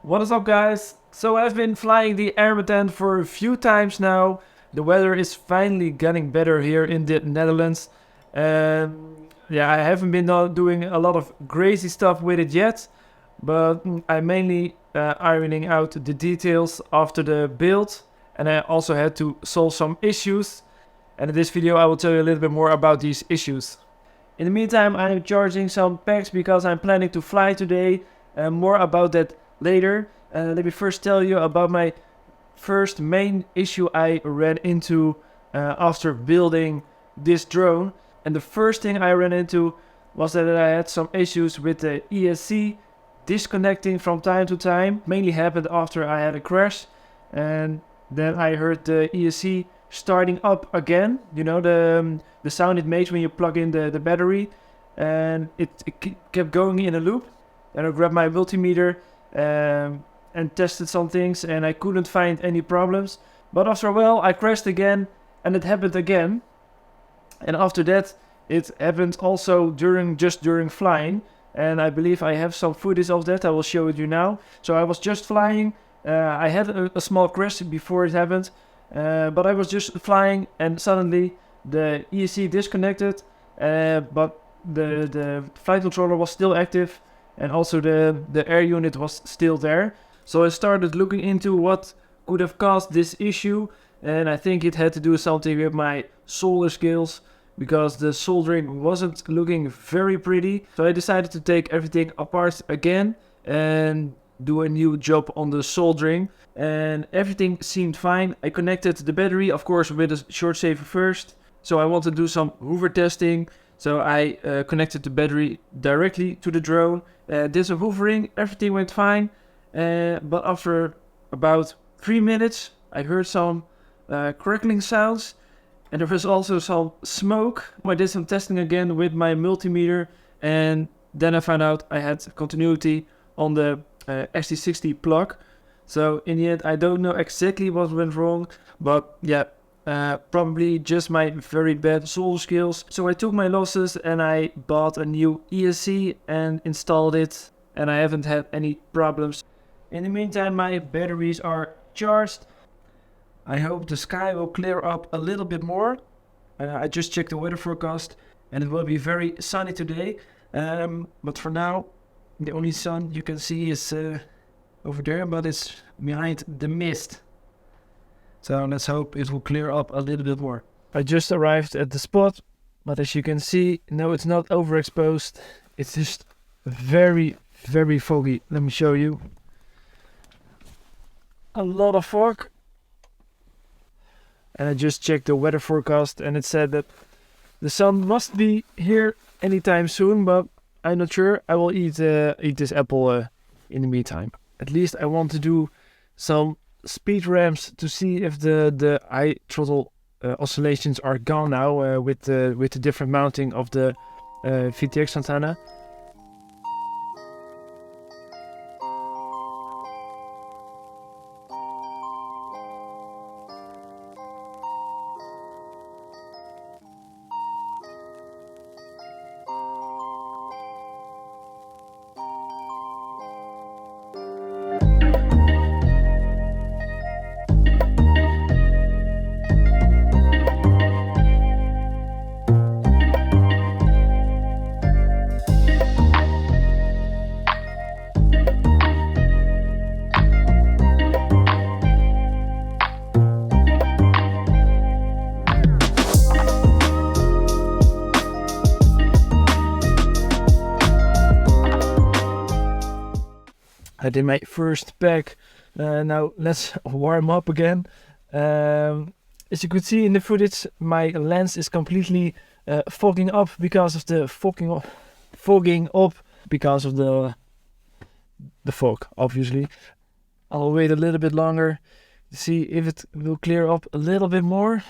What is up, guys? So I've been flying the Armattan for a few times now. The weather is finally getting better here in the Netherlands. Yeah, I haven't been doing a lot of crazy stuff with it yet, but I'm mainly ironing out the details after the build, and I also had to solve some issues. And in this video I will tell you a little bit more about these issues. In the meantime, I'm charging some packs because I'm planning to fly today. More about that later. Let me first tell you about my first main issue I ran into after building this drone. And the first thing I ran into was that I had some issues with the ESC disconnecting from time to time. Mainly happened after I had a crash, and then I heard the ESC starting up again. You know, the sound it makes when you plug in the battery, and it kept going in a loop. And I grabbed my multimeter and tested some things, and I couldn't find any problems. But after a while I crashed again, and it happened again. And after that it happened also just during flying, and I believe I have some footage of that. I will show it you now. So I was just flying. I had a small crash before it happened, but I was just flying and suddenly the ESC disconnected, but the flight controller was still active, and also the air unit was still there. So I started looking into what could have caused this issue, and I think it had to do something with my solder skills, because the soldering wasn't looking very pretty. So I decided to take everything apart again and do a new job on the soldering, and everything seemed fine. I connected the battery, of course, with a short saver first. So I want to do some hover testing. So I connected the battery directly to the drone, did some hovering, everything went fine. But after about 3 minutes, I heard some crackling sounds, and there was also some smoke. I did some testing again with my multimeter, and then I found out I had continuity on the XT60 plug. So in the end, I don't know exactly what went wrong, but yeah, probably just my very bad solder skills. So I took my losses and I bought a new ESC and installed it, and I haven't had any problems. In the meantime, my batteries are charged. I hope the sky will clear up a little bit more. I just checked the weather forecast, and it will be very sunny today. But for now, the only sun you can see is over there, but it's behind the mist. So let's hope it will clear up a little bit more. I just arrived at the spot, but as you can see, no, it's not overexposed. It's just very, very foggy. Let me show you. A lot of fog. And I just checked the weather forecast, and it said that the sun must be here anytime soon, but I'm not sure. I will eat this apple in the meantime. At least I want to do some speed ramps to see if the eye throttle oscillations are gone now with the different mounting of the VTX antenna. I did my first pack. Now let's warm up again. As you could see in the footage, my lens is completely fogging up because of the fogging up because of the fog, obviously. I'll wait a little bit longer to see if it will clear up a little bit more.